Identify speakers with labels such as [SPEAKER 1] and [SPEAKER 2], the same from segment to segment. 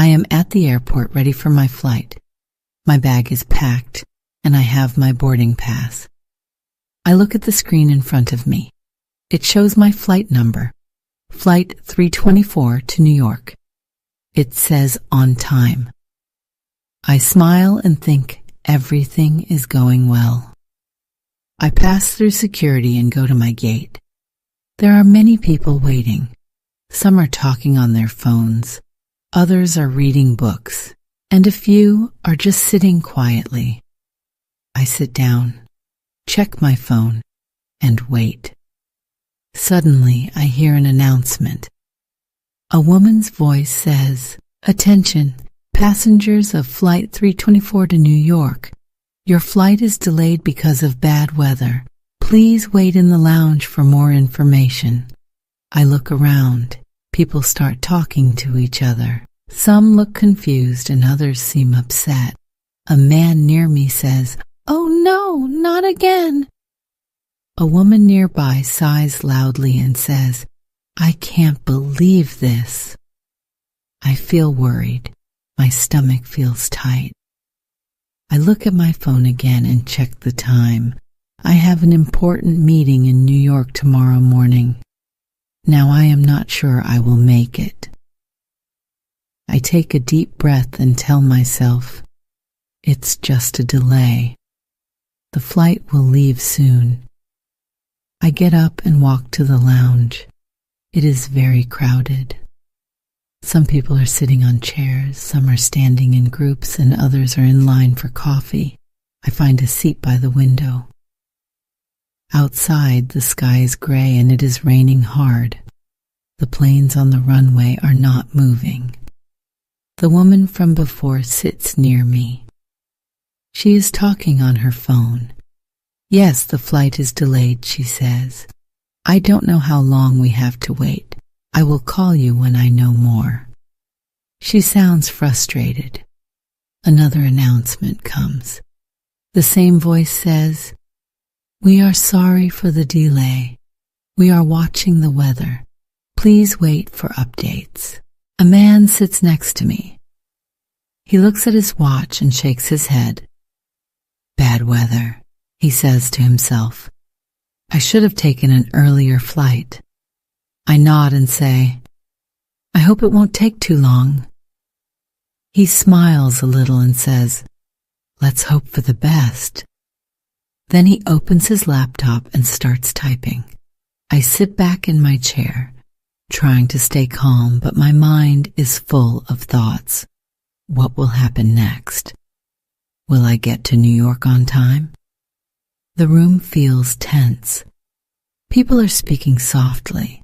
[SPEAKER 1] I am at the airport ready for my flight. My bag is packed, and I have my boarding pass. I look at the screen in front of me. It shows my flight number, Flight 324 to New York. It says on time. I smile and think everything is going well. I pass through security and go to my gate. There are many people waiting. Some are talking on their phones, others are reading books, and a few are just sitting quietly. I sit down, check my phone, and wait. Suddenly, I hear an announcement. A woman's voice says, "Attention, passengers of Flight 324 to New York. Your flight is delayed because of bad weather. Please wait in the lounge for more information." I look around. People start talking to each other. Some look confused and others seem upset. A man near me says, "Oh no, not again." A woman nearby sighs loudly and says, "I can't believe this." I feel worried. My stomach feels tight. I look at my phone again and check the time. I have an important meeting in New York tomorrow morning. Now I am not sure I will make it. I take a deep breath and tell myself, it's just a delay. The flight will leave soon. I get up and walk to the lounge. It is very crowded. Some people are sitting on chairs, some are standing in groups, and others are in line for coffee. I find a seat by the window. Outside, the sky is gray and it is raining hard. The planes on the runway are not moving. The woman from before sits near me. She is talking on her phone. "Yes, the flight is delayed," she says. "I don't know how long we have to wait. I will call you when I know more." She sounds frustrated. Another announcement comes. The same voice says, "We are sorry for the delay. We are watching the weather. Please wait for updates." A man sits next to me. He looks at his watch and shakes his head. "Bad weather," he says to himself. "I should have taken an earlier flight." I nod and say, "I hope it won't take too long." He smiles a little and says, "Let's hope for the best." Then he opens his laptop and starts typing. I sit back in my chair, trying to stay calm, but my mind is full of thoughts. What will happen next? Will I get to New York on time? The room feels tense. People are speaking softly,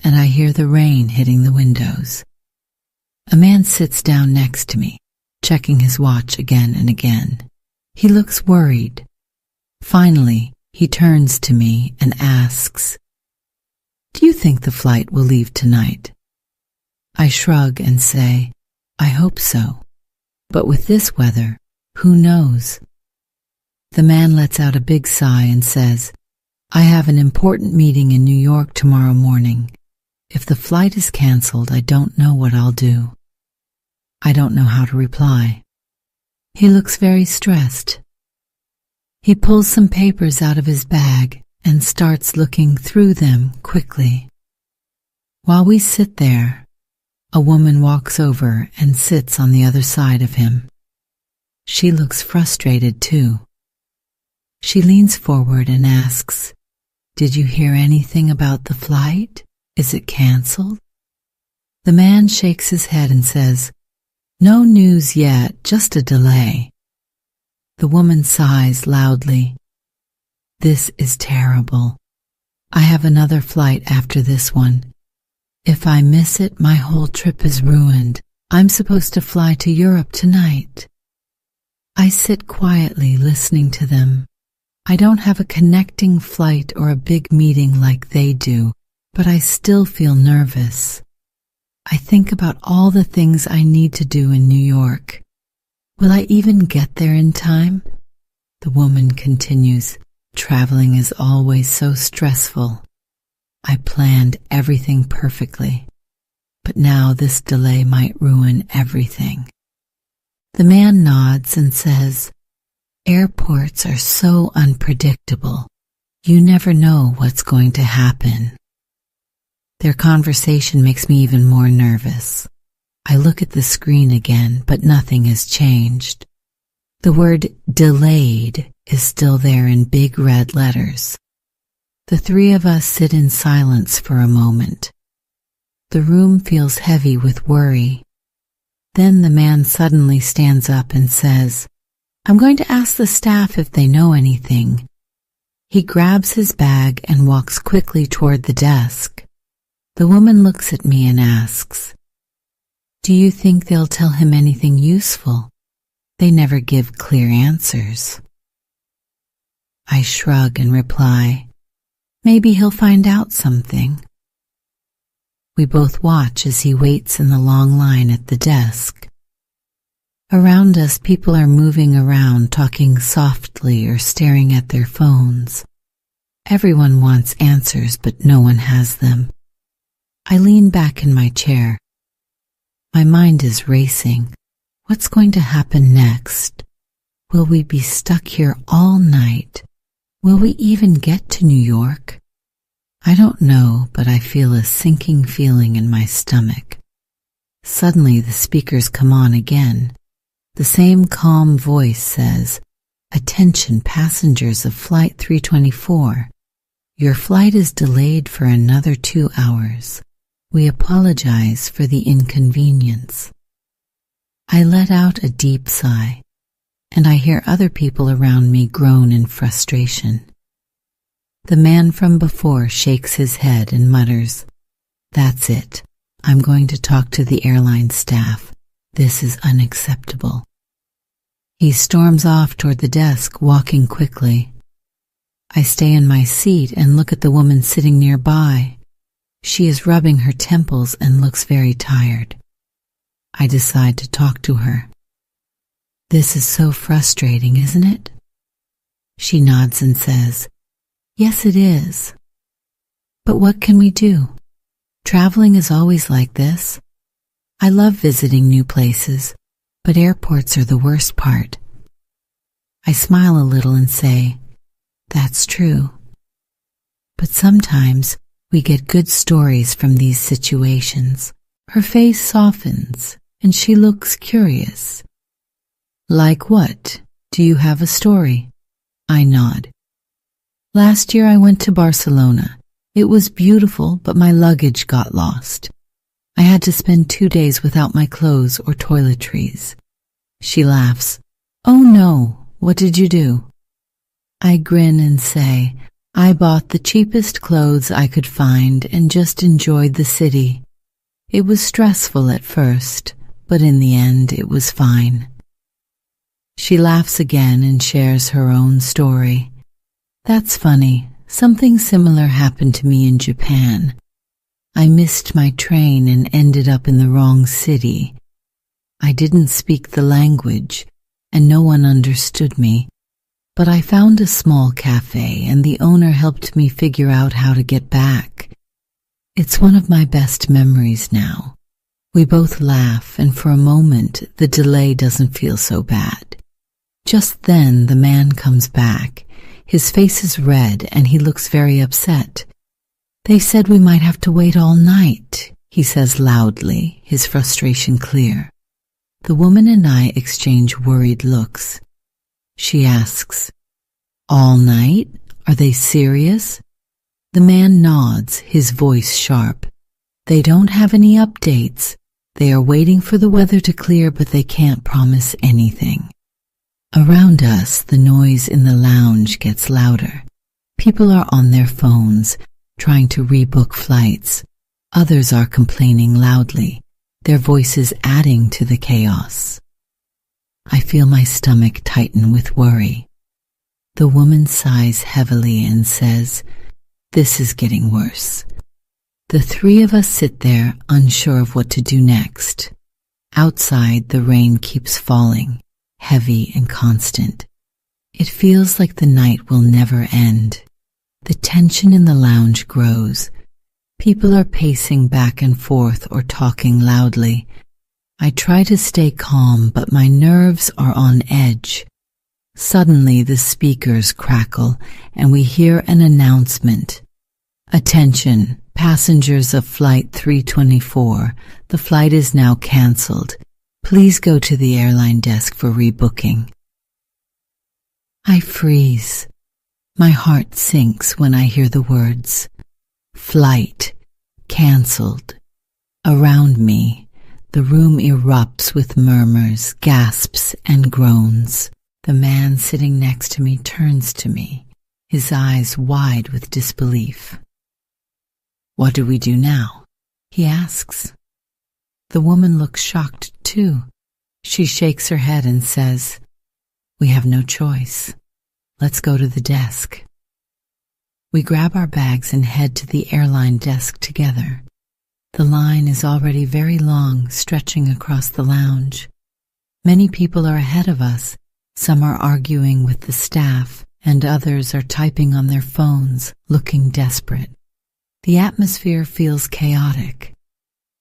[SPEAKER 1] and I hear the rain hitting the windows. A man sits down next to me, checking his watch again and again. He looks worried. Finally, he turns to me and asks, "Do you think the flight will leave tonight?" I shrug and say, "I hope so. But with this weather, who knows?" The man lets out a big sigh and says, "I have an important meeting in New York tomorrow morning. If the flight is canceled, I don't know what I'll do." I don't know how to reply. He looks very stressed. He pulls some papers out of his bag and starts looking through them quickly. While we sit there, a woman walks over and sits on the other side of him. She looks frustrated too. She leans forward and asks, "Did you hear anything about the flight? Is it canceled?" The man shakes his head and says, "No news yet, just a delay." The woman sighs loudly. "This is terrible. I have another flight after this one. If I miss it, my whole trip is ruined. I'm supposed to fly to Europe tonight." I sit quietly listening to them. I don't have a connecting flight or a big meeting like they do, but I still feel nervous. I think about all the things I need to do in New York. Will I even get there in time? The woman continues, "Traveling is always so stressful. I planned everything perfectly, but now this delay might ruin everything. The man nods and says, "Airports are so unpredictable. You never know what's going to happen." Their conversation makes me even more nervous. I look at the screen again, but nothing has changed. The word delayed is still there in big red letters. The three of us sit in silence for a moment. The room feels heavy with worry. Then the man suddenly stands up and says, "I'm going to ask the staff if they know anything." He grabs his bag and walks quickly toward the desk. The woman looks at me and asks, "Do you think they'll tell him anything useful? They never give clear answers." I shrug and reply, "Maybe he'll find out something." We both watch as he waits in the long line at the desk. Around us, people are moving around, talking softly or staring at their phones. Everyone wants answers, but no one has them. I lean back in my chair. My mind is racing. What's going to happen next? Will we be stuck here all night? Will we even get to New York? I don't know, but I feel a sinking feeling in my stomach. Suddenly the speakers come on again. The same calm voice says, "Attention passengers of Flight 324. Your flight is delayed for another 2 hours. We apologize for the inconvenience." I let out a deep sigh, and I hear other people around me groan in frustration. The man from before shakes his head and mutters, "That's it. I'm going to talk to the airline staff. This is unacceptable." He storms off toward the desk, walking quickly. I stay in my seat and look at the woman sitting nearby. She is rubbing her temples and looks very tired. I decide to talk to her. "This is so frustrating, isn't it?" She nods and says, "Yes, it is. But what can we do? Traveling is always like this. I love visiting new places, but airports are the worst part." I smile a little and say, "That's true. But sometimes we get good stories from these situations." Her face softens, and she looks curious. "Like what? Do you have a story?" I nod. "Last year I went to Barcelona. It was beautiful, but my luggage got lost. I had to spend 2 days without my clothes or toiletries." She laughs. "Oh no, what did you do?" I grin and say, "I bought the cheapest clothes I could find and just enjoyed the city. It was stressful at first, but in the end it was fine." She laughs again and shares her own story. "That's funny. Something similar happened to me in Japan. I missed my train and ended up in the wrong city. I didn't speak the language, and no one understood me. But I found a small cafe, and the owner helped me figure out how to get back. It's one of my best memories now." We both laugh, and for a moment the delay doesn't feel so bad. Just then the man comes back. His face is red and he looks very upset. "They said we might have to wait all night," he says loudly, his frustration clear. The woman and I exchange worried looks. She asks, "All night? Are they serious?" The man nods, his voice sharp. "They don't have any updates. They are waiting for the weather to clear, but they can't promise anything." Around us, the noise in the lounge gets louder. People are on their phones, trying to rebook flights. Others are complaining loudly, their voices adding to the chaos. I feel my stomach tighten with worry. The woman sighs heavily and says, "This is getting worse." The three of us sit there, unsure of what to do next. Outside, the rain keeps falling, heavy and constant. It feels like the night will never end. The tension in the lounge grows. People are pacing back and forth or talking loudly. I try to stay calm, but my nerves are on edge. Suddenly, the speakers crackle, and we hear an announcement. Attention, passengers of Flight 324. The flight is now cancelled. Please go to the airline desk for rebooking. I freeze. My heart sinks when I hear the words. Flight cancelled. Around me, the room erupts with murmurs, gasps, and groans. The man sitting next to me turns to me, his eyes wide with disbelief. What do we do now? He asks. The woman looks shocked too. She shakes her head and says, We have no choice. Let's go to the desk. We grab our bags and head to the airline desk together. The line is already very long, stretching across the lounge. Many people are ahead of us. Some are arguing with the staff, and others are typing on their phones, looking desperate. The atmosphere feels chaotic.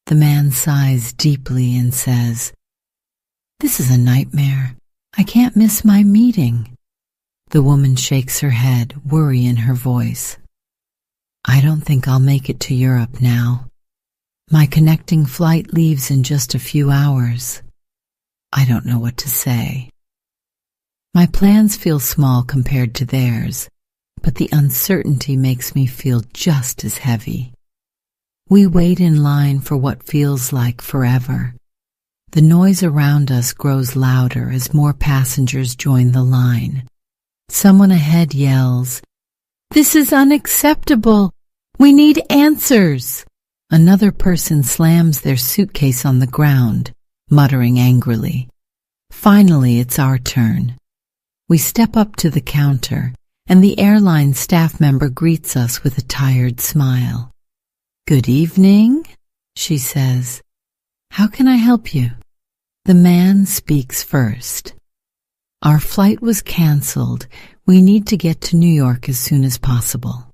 [SPEAKER 1] The man sighs deeply and says, This is a nightmare. I can't miss my meeting. The woman shakes her head, worry in her voice. I don't think I'll make it to Europe now. My connecting flight leaves in just a few hours. I don't know what to say. My plans feel small compared to theirs, but the uncertainty makes me feel just as heavy. We wait in line for what feels like forever. The noise around us grows louder as more passengers join the line. Someone ahead yells, This is unacceptable! We need answers! Another person slams their suitcase on the ground, muttering angrily. Finally, it's our turn. We step up to the counter, and the airline staff member greets us with a tired smile. Good evening, she says. How can I help you? The man speaks first. Our flight was cancelled. We need to get to New York as soon as possible.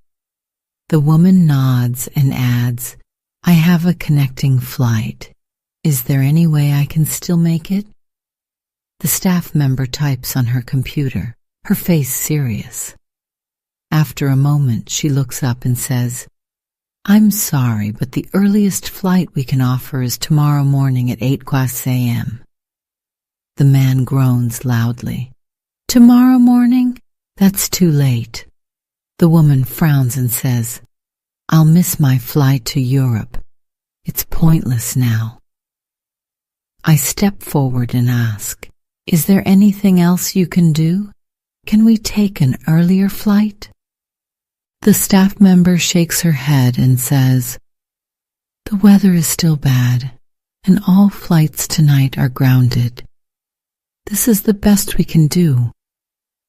[SPEAKER 1] The woman nods and adds, I have a connecting flight. Is there any way I can still make it? The staff member types on her computer, her face serious. After a moment, she looks up and says, I'm sorry, but the earliest flight we can offer is tomorrow morning at 8 a.m. The man groans loudly. Tomorrow morning? That's too late. The woman frowns and says, I'll miss my flight to Europe. It's pointless now. I step forward and ask, Is there anything else you can do? Can we take an earlier flight? The staff member shakes her head and says, The weather is still bad, and all flights tonight are grounded. This is the best we can do.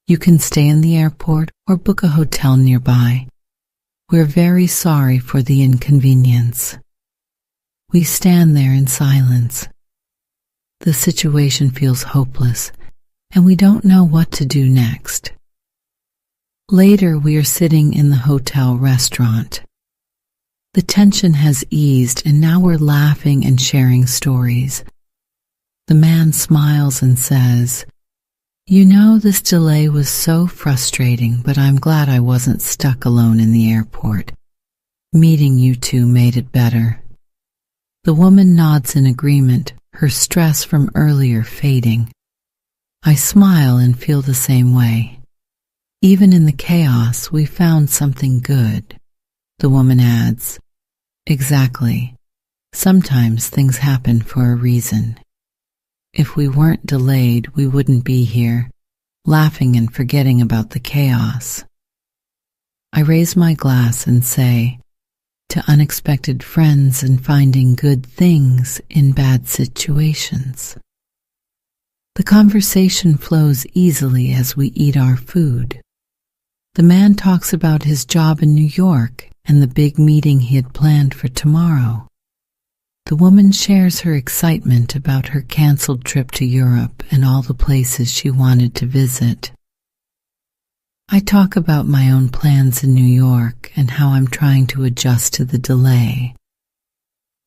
[SPEAKER 1] You can stay in the airport or book a hotel nearby. We're very sorry for the inconvenience. We stand there in silence. The situation feels hopeless, and we don't know what to do next. Later, we are sitting in the hotel restaurant. The tension has eased, and now we're laughing and sharing stories. The man smiles and says, You know, this delay was so frustrating, but I'm glad I wasn't stuck alone in the airport. Meeting you two made it better. The woman nods in agreement, her stress from earlier fading. I smile and feel the same way. Even in the chaos, we found something good. The woman adds, Exactly. Sometimes things happen for a reason. If we weren't delayed, we wouldn't be here, laughing and forgetting about the chaos. I raise my glass and say, To unexpected friends and finding good things in bad situations. The conversation flows easily as we eat our food. The man talks about his job in New York and the big meeting he had planned for tomorrow. The woman shares her excitement about her canceled trip to Europe and all the places she wanted to visit. I talk about my own plans in New York and how I'm trying to adjust to the delay.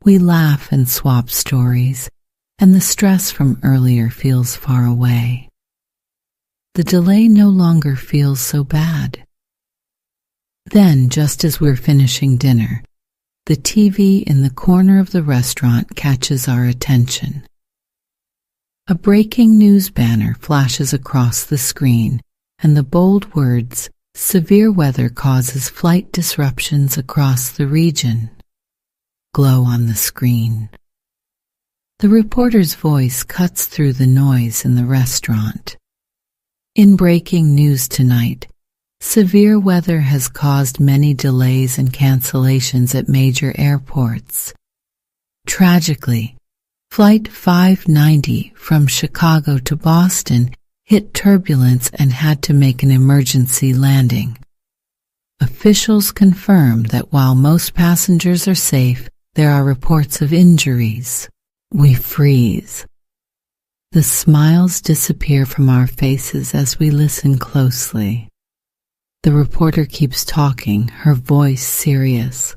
[SPEAKER 1] We laugh and swap stories, and the stress from earlier feels far away. The delay no longer feels so bad. Then, just as we're finishing dinner, the TV in the corner of the restaurant catches our attention. A breaking news banner flashes across the screen, and the bold words, "Severe weather causes flight disruptions across the region," glow on the screen. The reporter's voice cuts through the noise in the restaurant. In breaking news tonight, severe weather has caused many delays and cancellations at major airports. Tragically, Flight 590 from Chicago to Boston hit turbulence and had to make an emergency landing. Officials confirm that while most passengers are safe, there are reports of injuries. We freeze. The smiles disappear from our faces as we listen closely. The reporter keeps talking, her voice serious.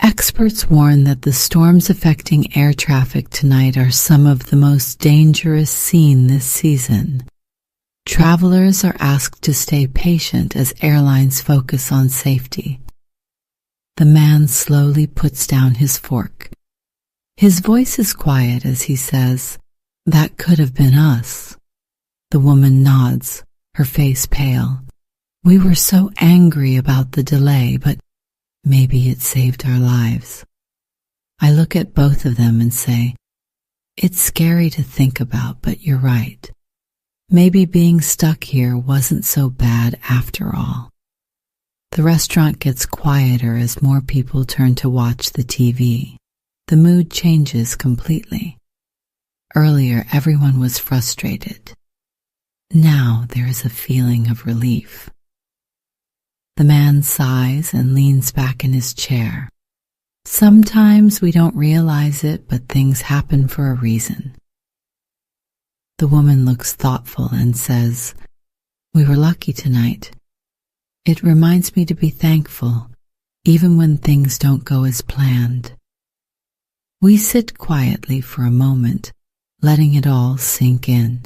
[SPEAKER 1] Experts warn that the storms affecting air traffic tonight are some of the most dangerous seen this season. Travelers are asked to stay patient as airlines focus on safety. The man slowly puts down his fork. His voice is quiet as he says, "That could have been us." The woman nods, her face pale. "We were so angry about the delay, but maybe it saved our lives." I look at both of them and say, "It's scary to think about, but you're right. Maybe being stuck here wasn't so bad after all." The restaurant gets quieter as more people turn to watch the TV. The mood changes completely. Earlier, everyone was frustrated. Now there is a feeling of relief. The man sighs and leans back in his chair. Sometimes we don't realize it, but things happen for a reason. The woman looks thoughtful and says, "We were lucky tonight. It reminds me to be thankful, even when things don't go as planned." We sit quietly for a moment, letting it all sink in.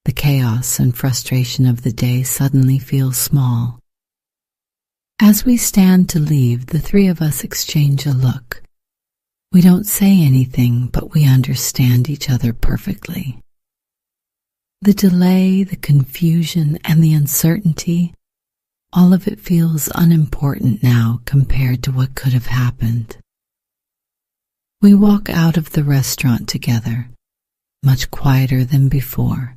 [SPEAKER 1] The chaos and frustration of the day suddenly feel small. As we stand to leave, the three of us exchange a look. We don't say anything, but we understand each other perfectly. The delay, the confusion, and the uncertainty, all of it feels unimportant now compared to what could have happened. We walk out of the restaurant together, much quieter than before.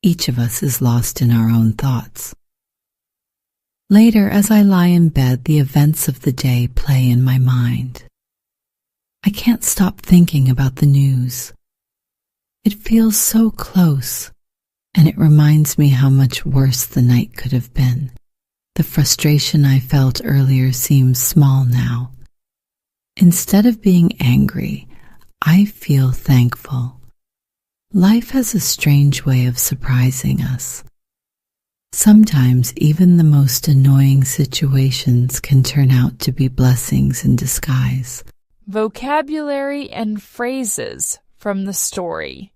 [SPEAKER 1] Each of us is lost in our own thoughts. Later, as I lie in bed, the events of the day play in my mind. I can't stop thinking about the news. It feels so close, and it reminds me how much worse the night could have been. The frustration I felt earlier seems small now. Instead of being angry, I feel thankful. Life has a strange way of surprising us. Sometimes even the most annoying situations can turn out to be blessings in disguise.
[SPEAKER 2] Vocabulary and phrases from the story.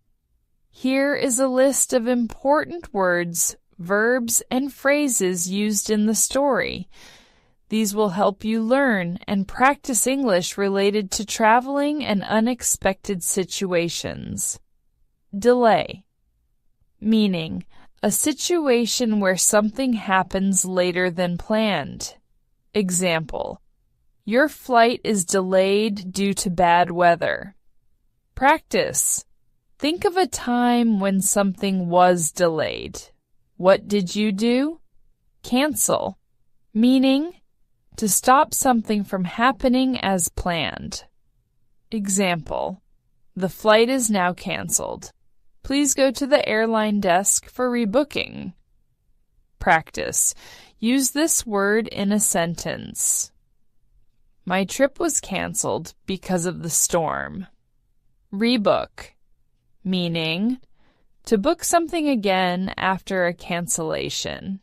[SPEAKER 2] Here is a list of important words, verbs, and phrases used in the story. These will help you learn and practice English related to traveling and unexpected situations. Delay. Meaning, a situation where something happens later than planned. Example, your flight is delayed due to bad weather. Practice. Think of a time when something was delayed. What did you do? Cancel. Meaning, to stop something from happening as planned. Example, the flight is now canceled. Please go to the airline desk for rebooking. Practice. Use this word in a sentence. My trip was canceled because of the storm. Rebook. Meaning, to book something again after a cancellation.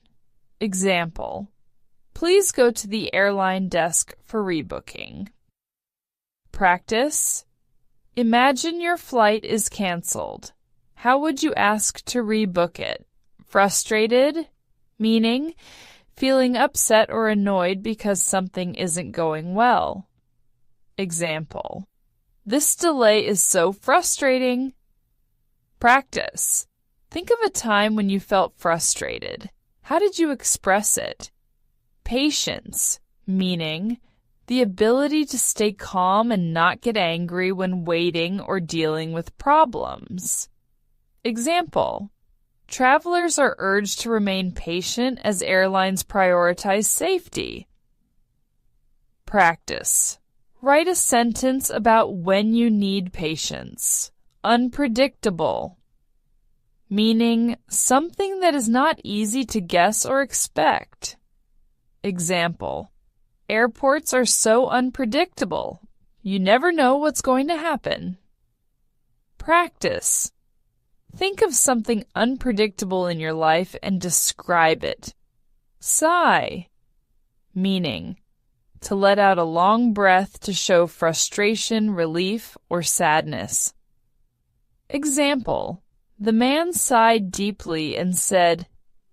[SPEAKER 2] Example: please go to the airline desk for rebooking. Practice: imagine your flight is canceled. How would you ask to rebook it? Frustrated, meaning feeling upset or annoyed because something isn't going well. Example: this delay is so frustrating. Practice: think of a time when you felt frustrated. How did you express it? Patience, meaning the ability to stay calm and not get angry when waiting or dealing with problems. Example: travelers are urged to remain patient as airlines prioritize safety. Practice: write a sentence about when you need patience. Unpredictable, meaning something that is not easy to guess or expect. Example: airports are so unpredictable. You never know what's going to happen. Practice: think of something unpredictable in your life and describe it. Sigh, meaning to let out a long breath to show frustration, relief, or sadness. Example: the man sighed deeply and said,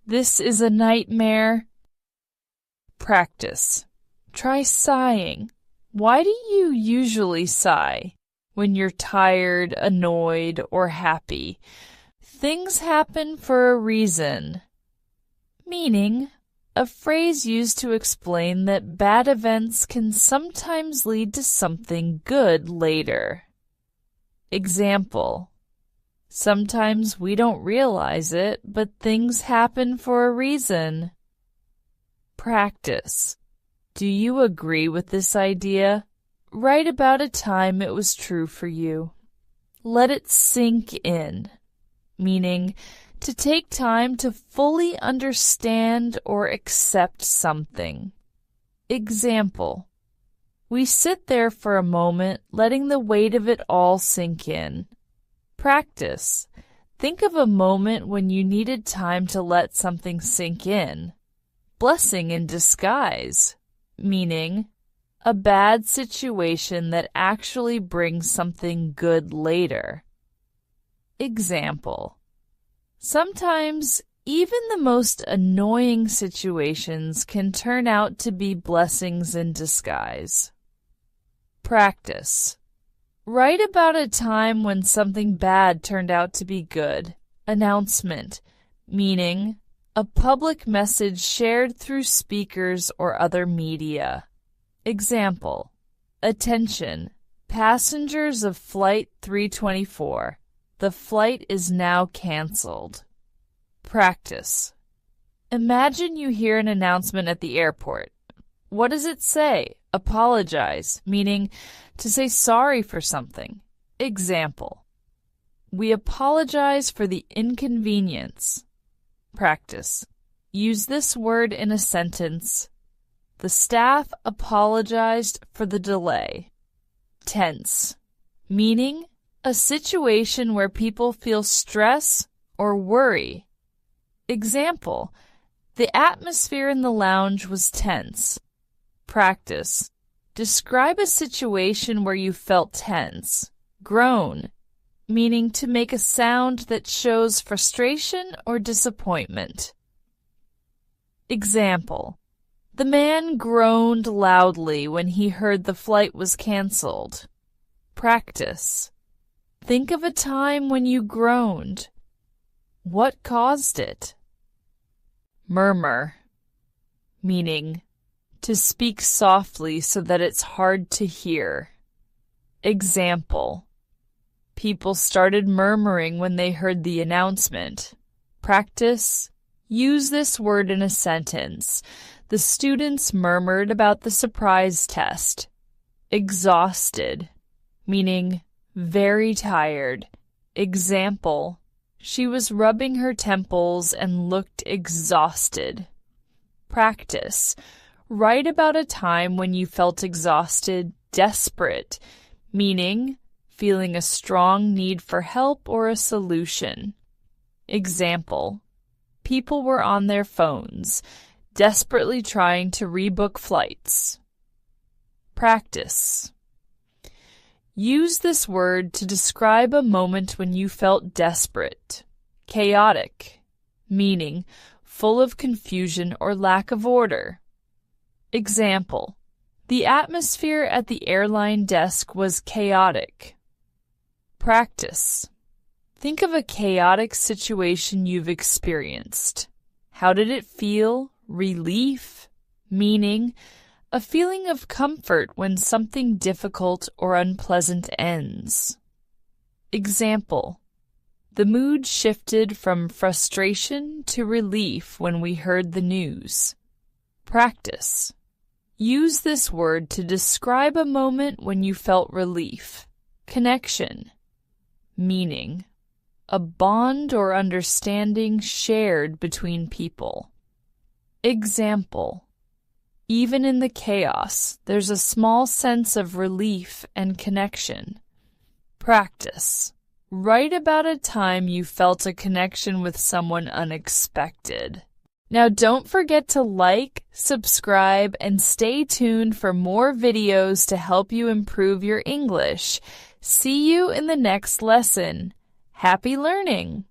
[SPEAKER 2] "This is a nightmare." Practice: try sighing. Why do you usually sigh? When you're tired, annoyed, or happy. Things happen for a reason. Meaning, a phrase used to explain that bad events can sometimes lead to something good later. Example: sometimes we don't realize it, but things happen for a reason. Practice: do you agree with this idea? Write about a time it was true for you. Let it sink in, meaning to take time to fully understand or accept something. Example: we sit there for a moment, letting the weight of it all sink in. Practice: think of a moment when you needed time to let something sink in. Blessing in disguise, meaning a bad situation that actually brings something good later. Example: sometimes even the most annoying situations can turn out to be blessings in disguise. Practice: write about a time when something bad turned out to be good. Announcement, meaning a public message shared through speakers or other media. Example: attention, passengers of Flight 324. The flight is now canceled. Practice: imagine you hear an announcement at the airport. What does it say? Apologize, meaning to say sorry for something. Example: we apologize for the inconvenience. Practice: use this word in a sentence. The staff apologized for the delay. Tense, meaning a situation where people feel stress or worry. Example: the atmosphere in the lounge was tense. Practice: describe a situation where you felt tense. Groan, meaning to make a sound that shows frustration or disappointment. Example: the man groaned loudly when he heard the flight was canceled. Practice: think of a time when you groaned. What caused it? Murmur, meaning to speak softly so that it's hard to hear. Example: people started murmuring when they heard the announcement. Practice: use this word in a sentence. The students murmured about the surprise test. Exhausted, meaning very tired. Example: she was rubbing her temples and looked exhausted. Practice: write about a time when you felt exhausted, desperate, meaning feeling a strong need for help or a solution. Example: people were on their phones. desperately trying to rebook flights. Practice. Use this word to describe a moment when you felt desperate, chaotic, meaning full of confusion or lack of order. Example: the atmosphere at the airline desk was chaotic. Practice. Think of a chaotic situation you've experienced. How did it feel? Relief, meaning a feeling of comfort when something difficult or unpleasant ends. Example: the mood shifted from frustration to relief when we heard the news. Practice. Use this word to describe a moment when you felt relief, connection, meaning a bond or understanding shared between people. Example: even in the chaos, there's a small sense of relief and connection. Practice. Write about a time you felt a connection with someone unexpected. Now don't forget to like, subscribe, and stay tuned for more videos to help you improve your English. See you in the next lesson. Happy learning!